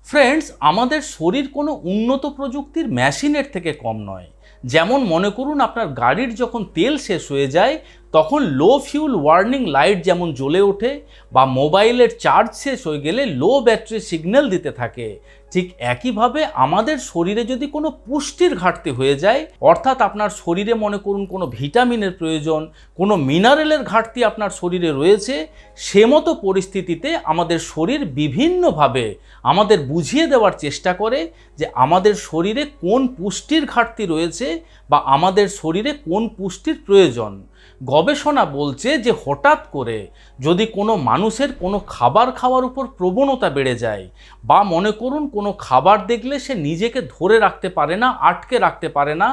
Friends, আমাদের শরীর কোনো উন্নত প্রযুক্তির মেশিনের থেকে কম নয়। যেমন মনে করুন আপনার গাড়ির যখন তেল শেষ হয়ে যায় তখন লো ফিউল ওয়ার্নিং লাইট যেমন জ্বলে ওঠে, বা মোবাইলের চার্জ শেষ হয়ে গেলে লো ব্যাটারি সিগন্যাল দিতে থাকে, ঠিক একইভাবে আমাদের শরীরে যদি কোনো পুষ্টির ঘাটতি হয়ে যায়, অর্থাৎ আপনার শরীরে মনে করুন কোনো ভিটামিনের প্রয়োজন, কোনো মিনারেলের ঘাটতি আপনার শরীরে রয়েছে, সে মতো পরিস্থিতিতে আমাদের শরীর বিভিন্নভাবে আমাদের বুঝিয়ে দেওয়ার চেষ্টা করে যে আমাদের শরীরে কোন পুষ্টির ঘাটতি রয়েছে বা আমাদের শরীরে কোন পুষ্টির প্রয়োজন। গবেষণা বলছে যে হঠাৎ করে যদি কোনো মানুষের কোনো খাবার খাওয়ার উপর প্রবণতা বেড়ে যায়, বা মনে করুন কোনো খাবার দেখলে সে নিজেকে ধরে রাখতে পারে না, আটকে রাখতে পারে না,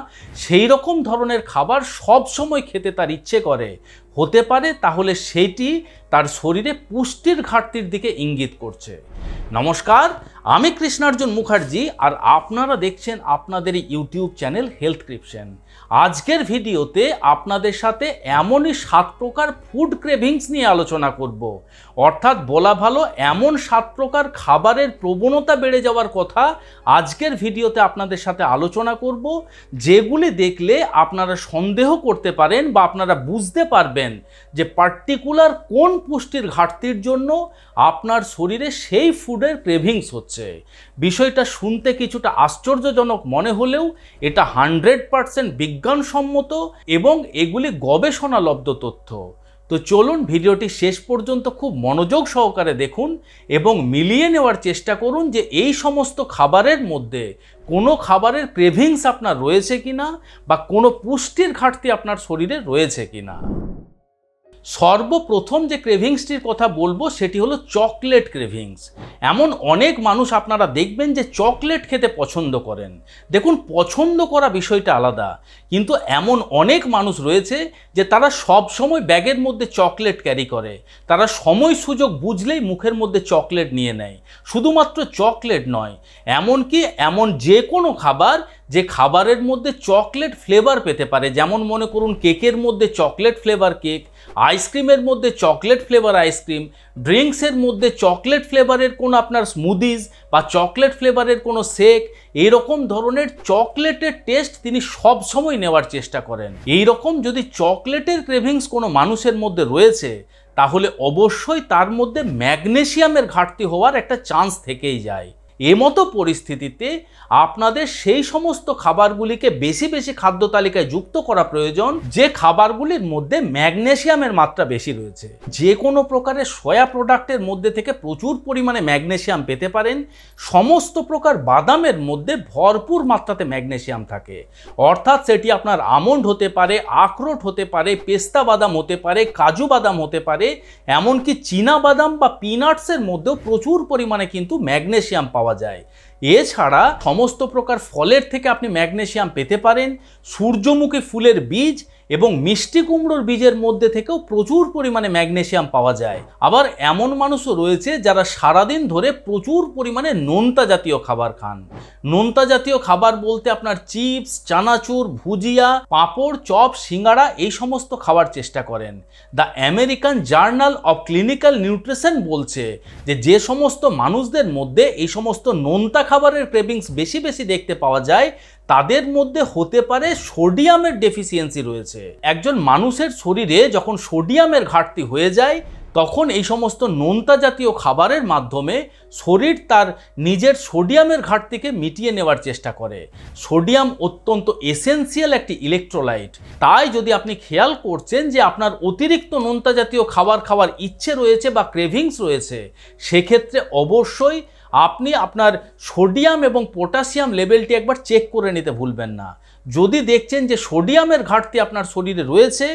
সেই রকম ধরনের খাবার সব সময় খেতে তার ইচ্ছে করে, হতে পারে তাহলে সেইটি তার শরীরে পুষ্টির ঘাটতির দিকে ইঙ্গিত করছে। নমস্কার, আমি কৃষ্ণার্জুন মুখার্জি, আর আপনারা দেখছেন আপনাদের ইউটিউব চ্যানেল হেলথক্রিপশন। আজকের ভিডিওতে আপনাদের সাথে এমনই 7 প্রকার ফুড ক্রেভিংস নিয়ে আলোচনা করব, অর্থাৎ বলা ভালো এমন 7 প্রকার খাবারের প্রবণতা বেড়ে যাওয়ার কথা আজকের ভিডিওতে আপনাদের সাথে আলোচনা করব, যেগুলি দেখলে আপনারা সন্দেহ করতে পারেন বা আপনারা বুঝতে পারবেন যে পার্টিকুলার কোন পুষ্টির ঘাটতির জন্য আপনার শরীরে সেই ফুডের ক্রেভিংস হচ্ছে। বিষয়টা শুনতে কিছুটা আশ্চর্যজনক মনে হলেও এটা 100% বিজ্ঞানসম্মত এবং এগুলি গবেষণালব্ধ তথ্য। তো চলুন ভিডিওটি শেষ পর্যন্ত খুব মনোযোগ সহকারে দেখুন এবং মিলিয়ে নেওয়ার চেষ্টা করুন যে এই সমস্ত খাবারের মধ্যে কোনো খাবারের ক্রেভিংস আপনার রয়েছে কিনা বা কোনো পুষ্টির ঘাটতি আপনার শরীরে রয়েছে কিনা। সর্বপ্রথম যে ক্রেভিংসটির কথা বলবো সেটি হলো চকলেট ক্রেভিংস। এমন অনেক মানুষ আপনারা দেখবেন যে চকলেট খেতে পছন্দ করেন। দেখুন, পছন্দ করা বিষয়টা আলাদা, কিন্তু এমন অনেক মানুষ রয়েছে যে তারা সব সময় ব্যাগের মধ্যে চকলেট ক্যারি করে। তারা সময় সুযোগ বুঝলেই মুখের মধ্যে চকলেট নিয়ে নেয়। শুধুমাত্র চকলেট নয়, এমনকি এমন যে কোনো খাবার যে খাবারের মধ্যে চকলেট ফ্লেভার পেতে পারে, যেমন মনে করুন কেকের মধ্যে চকলেট ফ্লেভার কেক, আইসক্রিমের মধ্যে চকলেট ফ্লেভার আইসক্রিম, ড্রিঙ্কসের মধ্যে চকলেট ফ্লেভারের কোনো আপনার স্মুদিজ বা চকলেট ফ্লেভারের কোনো শেক, এইরকম ধরনের চকলেটের টেস্ট তিনি সব সময় নেওয়ার চেষ্টা করেন। এই রকম যদি চকলেটের ক্রেভিংস কোনো মানুষের মধ্যে রয়েছে, তাহলে অবশ্যই তার মধ্যে ম্যাগনেসিয়ামের ঘাটতি হওয়ার একটা চান্স থেকেই যায়। এমতো পরিস্থিতিতে আপনাদের সেই সমস্ত খাবারগুলিকে বেশি বেশি খাদ্য তালিকায় যুক্ত করা প্রয়োজন যে খাবারগুলির মধ্যে ম্যাগনেসিয়ামের মাত্রা বেশি রয়েছে। যে কোনো প্রকারের সয়া প্রোডাক্টের মধ্যে থেকে প্রচুর পরিমাণে ম্যাগনেসিয়াম পেতে পারেন। সমস্ত প্রকার বাদামের মধ্যে ভরপুর মাত্রাতে ম্যাগনেসিয়াম থাকে, অর্থাৎ সেটি আপনার আমন্ড হতে পারে, আখরোট হতে পারে, পেস্তা বাদাম হতে পারে, কাজু বাদাম হতে পারে, এমনকি চীনা বাদাম বা পিনাটসের মধ্যেও প্রচুর পরিমাণে কিন্তু ম্যাগনেসিয়াম পাওয়া যায়। এছাড়া সমস্ত প্রকার ফলের থেকে আপনি ম্যাগনেসিয়াম পেতে পারেন। সূর্যমুখী ফুলের বীজ এবং মিষ্টি কুমড়োর বীজের মধ্যে থেকেও প্রচুর পরিমাণে ম্যাগনেসিয়াম পাওয়া যায়। আবার এমন মানুষও রয়েছে যারা সারাদিন ধরে প্রচুর পরিমাণে নোনতা জাতীয় খাবার খান। নোনতা জাতীয় খাবার বলতে আপনার চিপস, চানাচুর, ভুজিয়া, পাঁপড়, চপ, সিঙ্গাড়া এই সমস্ত খাওয়ার চেষ্টা করেন। The American journal of clinical nutrition বলছে যে যে সমস্ত মানুষদের মধ্যে এই সমস্ত নোনতা খাবারের ক্রেভিংস বেশি বেশি দেখতে পাওয়া যায়, তাদের মধ্যে হতে পারে সোডিয়ামের ডেফিসিয়েন্সি রয়েছে। একজন মানুষের শরীরে যখন সোডিয়ামের ঘাটতি হয়ে যায়, তখন এই সমস্ত নোনতা জাতীয় খাবারের মাধ্যমে শরীর তার নিজের সোডিয়ামের ঘাটতিকে মিটিয়ে নেওয়ার চেষ্টা করে। সোডিয়াম অত্যন্ত এসেন্সিয়াল একটি ইলেকট্রোলাইট। তাই যদি আপনি খেয়াল করছেন যে আপনার অতিরিক্ত নোনতা জাতীয় খাবার খাওয়ার ইচ্ছে রয়েছে বা ক্রেভিংস রয়েছে, সেক্ষেত্রে অবশ্যই আপনি আপনার সোডিয়াম এবং পটাশিয়াম লেভেলটি একবার চেক করে নিতে ভুলবেন না। যদি দেখছেন যে সোডিয়ামের ঘাটতি আপনার শরীরে রয়েছে,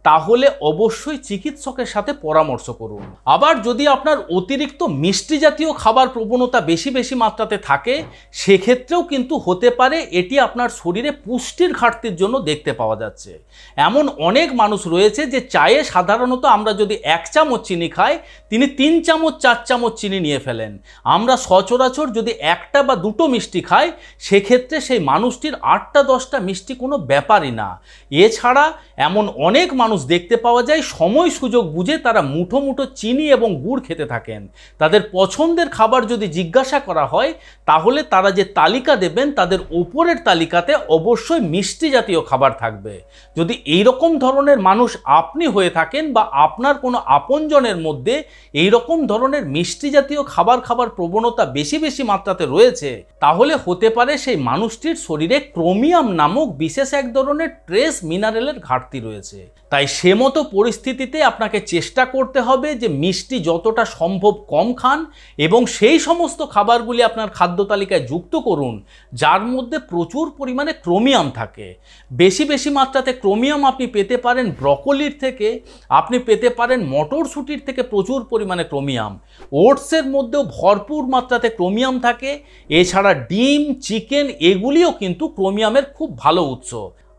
তাহলে অবশ্যই চিকিৎসকের সাথে পরামর্শ করুন। আবার যদি আপনার অতিরিক্ত মিষ্টি জাতীয় খাবার প্রবণতা বেশি বেশি মাত্রাতে থাকে, সেক্ষেত্রেও কিন্তু হতে পারে এটি আপনার শরীরে পুষ্টির ঘাটতির জন্য দেখতে পাওয়া যাচ্ছে। এমন অনেক মানুষ রয়েছে যে চায়ে সাধারণত আমরা যদি 1 চামচ চিনি খাই, তিনি 3 চামচ 4 চামচ চিনি নিয়ে ফেলেন। আমরা সচরাচর যদি 1টা বা 2টো মিষ্টি খাই, সেক্ষেত্রে সেই মানুষটির 8টা 10টা মিষ্টি কোনো ব্যাপারই না। এছাড়া এমন অনেক মানুষ মানুষ দেখতে পাওয়া যায় সময় সুযোগ বুঝে তারা মুঠো মুঠো চিনি এবং গুড় খেতে থাকেন। তাদের পছন্দের খাবার যদি জিজ্ঞাসা করা হয় তাহলে তারা যে তালিকা দেবেন তাদের ওপরের তালিকাতে অবশ্যই মিষ্টি জাতীয় খাবার থাকবে। যদি এই রকম ধরনের মানুষ আপনি হয়ে থাকেন বা আপনার কোনো আপনজনের মধ্যে এই রকম ধরনের মিষ্টি জাতীয় খাবার খাবার প্রবণতা বেশি বেশি মাত্রাতে রয়েছে, তাহলে হতে পারে সেই মানুষটির শরীরে ক্রোমিয়াম নামক বিশেষ এক ধরনের ট্রেস মিনারেলের ঘাটতি রয়েছে। তাই সে মতো পরিস্থিতিতে আপনাকে চেষ্টা করতে হবে যে মিষ্টি যতটা সম্ভব কম খান এবং সেই সমস্ত খাবারগুলি আপনার খাদ্য তালিকায় যুক্ত করুন যার মধ্যে প্রচুর পরিমাণে ক্রোমিয়াম থাকে। বেশি বেশি মাত্রাতে ক্রোমিয়াম আপনি পেতে পারেন ব্রকোলির থেকে, আপনি পেতে পারেন মটরশুঁটির থেকে প্রচুর পরিমাণে ক্রোমিয়াম, ওটসের মধ্যেও ভরপুর মাত্রাতে ক্রোমিয়াম থাকে। এছাড়া ডিম, চিকেন এগুলিও কিন্তু ক্রোমিয়ামের খুব ভালো উৎস।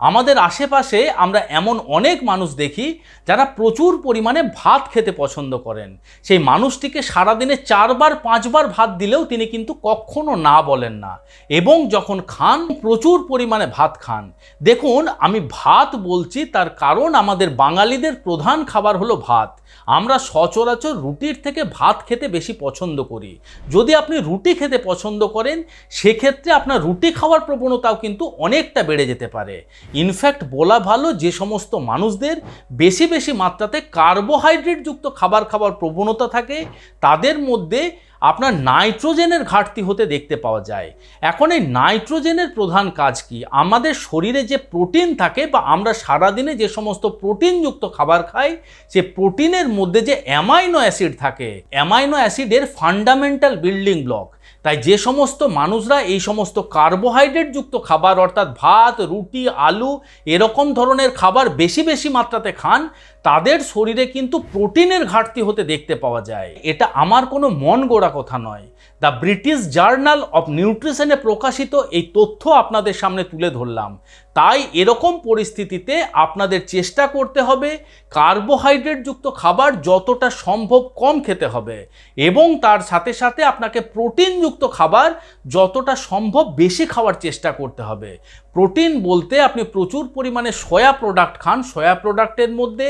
আমাদের আশেপাশে আমরা এমন অনেক মানুষ দেখি যারা প্রচুর পরিমাণে ভাত খেতে পছন্দ করেন। সেই মানুষটিকে সারাদিনে 4বার 5বার ভাত দিলেও তিনি কিন্তু কখনো না বলেন না এবং যখন খান প্রচুর পরিমাণে ভাত খান। দেখুন, আমি ভাত বলছি তার কারণ আমাদের বাঙালিদের প্রধান খাবার হলো ভাত। আমরা সচরাচর রুটির থেকে ভাত খেতে বেশি পছন্দ করি। যদি আপনি রুটি খেতে পছন্দ করেন সেক্ষেত্রে আপনার রুটি খাওয়ার প্রবণতাও কিন্তু অনেকটা বেড়ে যেতে পারে। ইনফ্যাক্ট বলা ভালো, যে সমস্ত মানুষদের বেশি বেশি মাত্রাতে কার্বোহাইড্রেট যুক্ত খাবার খাওয়ার প্রবণতা থাকে তাদের মধ্যে আপনার নাইট্রোজেনের ঘাটতি হতে দেখতে পাওয়া যায়। এখন এই নাইট্রোজেনের প্রধান কাজ কি? আমাদের শরীরে যে প্রোটিন থাকে বা আমরা সারাদিনে যে সমস্ত প্রোটিনযুক্ত খাবার খাই সে প্রোটিনের মধ্যে যে অ্যামাইনো অ্যাসিড থাকে, অ্যামাইনো অ্যাসিডের ফান্ডামেন্টাল বিল্ডিং ব্লক। তাই যে সমস্ত মানুষরা এই সমস্ত কার্বোহাইড্রেট যুক্ত খাবার অর্থাৎ ভাত, রুটি, আলু এরকম ধরনের খাবার বেশি বেশি মাত্রাতে খান তাদের শরীরে কিন্তু প্রোটিনের ঘাটতি হতে দেখতে পাওয়া যায়। এটা আমার কোনো মন গড়া কথা নয়। দ্য ব্রিটিশ জার্নাল অফ নিউট্রিশনে প্রকাশিত এই তথ্য আপনাদের সামনে তুলে ধরলাম। তাই এরকম পরিস্থিতিতে আপনাদের চেষ্টা করতে হবে কার্বোহাইড্রেট যুক্ত খাবার যতটা সম্ভব কম খেতে হবে এবং তার সাথে সাথে আপনাকে প্রোটিনযুক্ত খাবার যতটা সম্ভব বেশি খাওয়ার চেষ্টা করতে হবে। প্রোটিন বলতে আপনি প্রচুর পরিমাণে সয়া প্রোডাক্ট খান, সয়া প্রোডাক্টের মধ্যে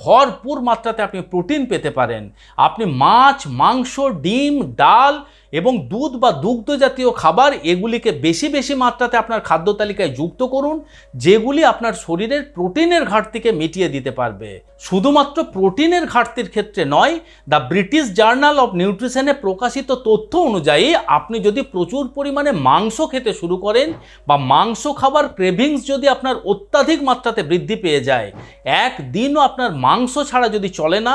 ভরপুর মাত্রাতে আপনি প্রোটিন পেতে পারেন। আপনি মাছ, মাংস, ডিম, ডাল এবং দুধ বা দুগ্ধ জাতীয় খাবার এগুলিকে বেশি বেশি মাত্রাতে আপনার খাদ্য তালিকায় যুক্ত করুন যেগুলি আপনার শরীরের প্রোটিনের ঘাটতিকে মিটিয়ে দিতে পারবে। শুধুমাত্র প্রোটিনের ঘাটতির ক্ষেত্রে নয়, দ্য ব্রিটিশ জার্নাল অফ নিউট্রিশনে প্রকাশিত তথ্য অনুযায়ী আপনি যদি প্রচুর পরিমাণে মাংস খেতে শুরু করেন বা মাংস খাবার ক্রেভিংস যদি আপনার অত্যাধিক মাত্রাতে বৃদ্ধি পেয়ে যায়, একদিনও আপনার মাংস ছাড়া যদি চলে না,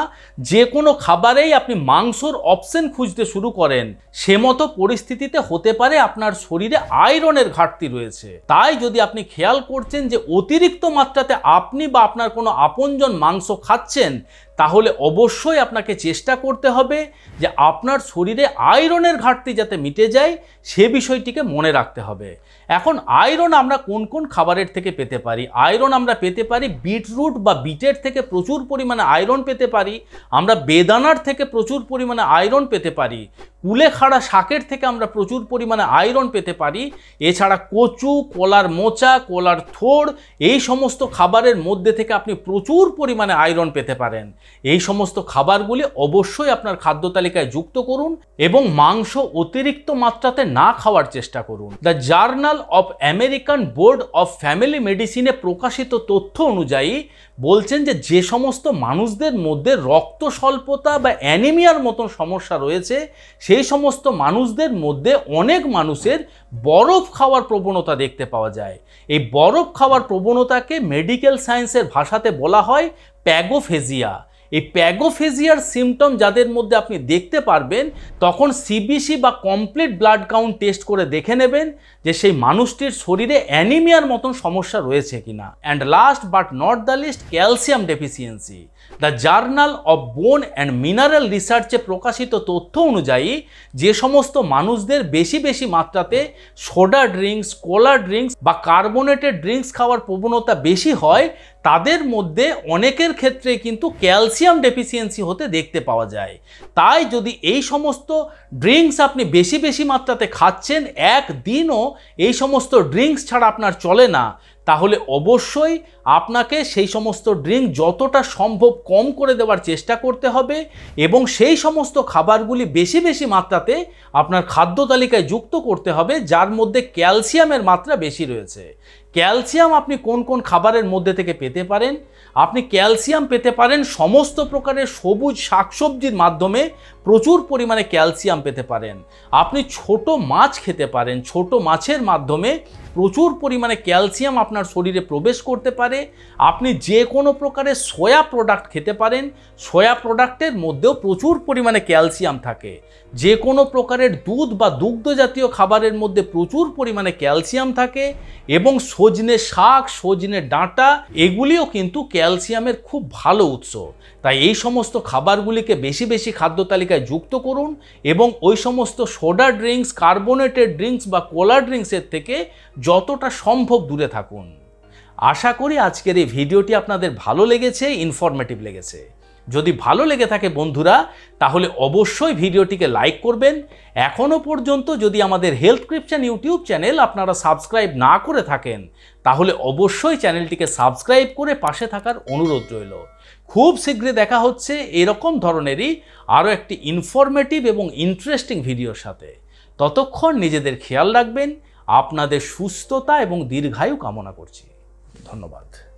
যে কোনো খাবারেই আপনি মাংসর অপশন খুঁজতে শুরু করেন, সে মতো পরিস্থিতিতে হতে পারে আপনার শরীরে আয়রনের ঘাটতি রয়েছে। তাই যদি আপনি খেয়াল করছেন যে অতিরিক্ত মাত্রাতে আপনি বা আপনার কোনো আপনজন মাংস খাচ্ছেন তাহলে অবশ্যই আপনাকে চেষ্টা করতে হবে যে আপনার শরীরে আয়রনের ঘাটতি যাতে মিটে যায় সে বিষয়টিকে মনে রাখতে হবে। এখন আয়রন আমরা কোন কোন খাবারের থেকে পেতে পারি? আয়রন আমরা পেতে পারি বিটরুট বা বিটের থেকে প্রচুর পরিমাণে আয়রন পেতে পারি, আমরা বেদানার থেকে প্রচুর পরিমাণে আয়রন পেতে পারি, কুলেখাড়া শাকের থেকে আমরা প্রচুর পরিমাণে আয়রন পেতে পারি। এছাড়া কচু, কলার মোচা, কলার থোড় এই সমস্ত খাবারের মধ্যে থেকে আপনি প্রচুর পরিমাণে আয়রন পেতে পারেন। এই সমস্ত খাবারগুলি অবশ্যই আপনার খাদ্য তালিকায় যুক্ত করুন এবং মাংস অতিরিক্ত মাত্রাতে না খাওয়ার চেষ্টা করুন। The journal of American board of family মেডিসিনে প্রকাশিত তথ্য অনুযায়ী বলছেন যে যে সমস্ত মানুষদের মধ্যে রক্ত স্বল্পতা বা অ্যানিমিয়ার মতন সমস্যা রয়েছে সেই সমস্ত মানুষদের মধ্যে অনেক মানুষের বরফ খাওয়ার প্রবণতা দেখতে পাওয়া যায়। এই বরফ খাওয়ার প্রবণতাকে মেডিকেল সায়েন্সের ভাষাতে বলা হয় প্যাগোফেজিয়া। এই প্যাগোফেজিয়ার সিমটম যাদের মধ্যে আপনি দেখতে পারবেন তখন সিবিসি বা কমপ্লিট ব্লাড কাউন্ট টেস্ট করে দেখে নেবেন যে সেই মানুষটির শরীরে অ্যানিমিয়ার মতন সমস্যা রয়েছে কিনা। And last but not the least, calcium deficiency. The journal of bone and mineral রিসার্চে প্রকাশিত তথ্য অনুযায়ী যে সমস্ত মানুষদের বেশি বেশি মাত্রাতে সোডা ড্রিঙ্কস, কোলা ড্রিঙ্কস বা কার্বোনেটেড ড্রিঙ্কস খাওয়ার প্রবণতা বেশি হয় তাদের মধ্যে অনেকের ক্ষেত্রে কিন্তু ক্যালসিয়াম ডেফিসিয়েন্সি হতে দেখতে পাওয়া যায়। তাই যদি এই সমস্ত ড্রিঙ্কস আপনি বেশি বেশি মাত্রাতে খাচ্ছেন, একদিনও এই সমস্ত ড্রিঙ্কস ছাড়া আপনার চলে না, তাহলে অবশ্যই আপনাকে সেই সমস্ত ড্রিঙ্ক যতটা সম্ভব কম করে দেওয়ার চেষ্টা করতে হবে এবং সেই সমস্ত খাবারগুলি বেশি বেশি মাত্রাতে আপনার খাদ্য তালিকায় যুক্ত করতে হবে যার মধ্যে ক্যালসিয়ামের মাত্রা বেশি রয়েছে। ক্যালসিয়াম আপনি কোন কোন খাবারের মধ্যে থেকে পেতে পারেন? আপনি ক্যালসিয়াম পেতে পারেন সমস্ত প্রকারের সবুজ শাকসবজির মাধ্যমে, প্রচুর পরিমাণে ক্যালসিয়াম পেতে পারেন। আপনি ছোট মাছ খেতে পারেন, ছোট মাছের মাধ্যমে প্রচুর পরিমাণে ক্যালসিয়াম আপনার শরীরে প্রবেশ করতে পারে। আপনি যে কোনো প্রকারের সয়া প্রোডাক্ট খেতে পারেন, সয়া প্রোডাক্টের মধ্যেও প্রচুর পরিমাণে ক্যালসিয়াম থাকে। যে কোনো প্রকারের দুধ বা দুগ্ধ জাতীয় খাবারের মধ্যে প্রচুর পরিমাণে ক্যালসিয়াম থাকে এবং সজনে শাক, সজনে ডাঁটা এগুলিও কিন্তু ক্যালসিয়ামের খুব ভালো উৎস। তাই এই সমস্ত খাবারগুলিকে বেশি বেশি খাদ্য তালিকায় যুক্ত করুন এবং ওই সমস্ত সোডা ড্রিঙ্কস, কার্বোনেটেড ড্রিঙ্কস বা কোলা ড্রিঙ্কসের থেকে যতটা সম্ভব দূরে থাকুন। আশা করি আজকের এই ভিডিওটি আপনাদের ভালো লেগেছে, ইনফরমেটিভ লেগেছে। যদি ভালো লেগে থাকে বন্ধুরা, তাহলে অবশ্যই ভিডিওটিকে লাইক করবেন। এখনও পর্যন্ত যদি আমাদের হেলথ ক্রিপশন ইউটিউব চ্যানেল আপনারা সাবস্ক্রাইব না করে থাকেন, তাহলে অবশ্যই চ্যানেলটিকে সাবস্ক্রাইব করে পাশে থাকার অনুরোধ রইল। খুব শীঘ্রই দেখা হচ্ছে এরকম ধরনেরই আরও একটি ইনফরমেটিভ এবং ইন্টারেস্টিং ভিডিওর সাথে। ততক্ষণ নিজেদের খেয়াল রাখবেন। আপনাদের সুস্থতা এবং দীর্ঘায়ু কামনা করছি। ধন্যবাদ।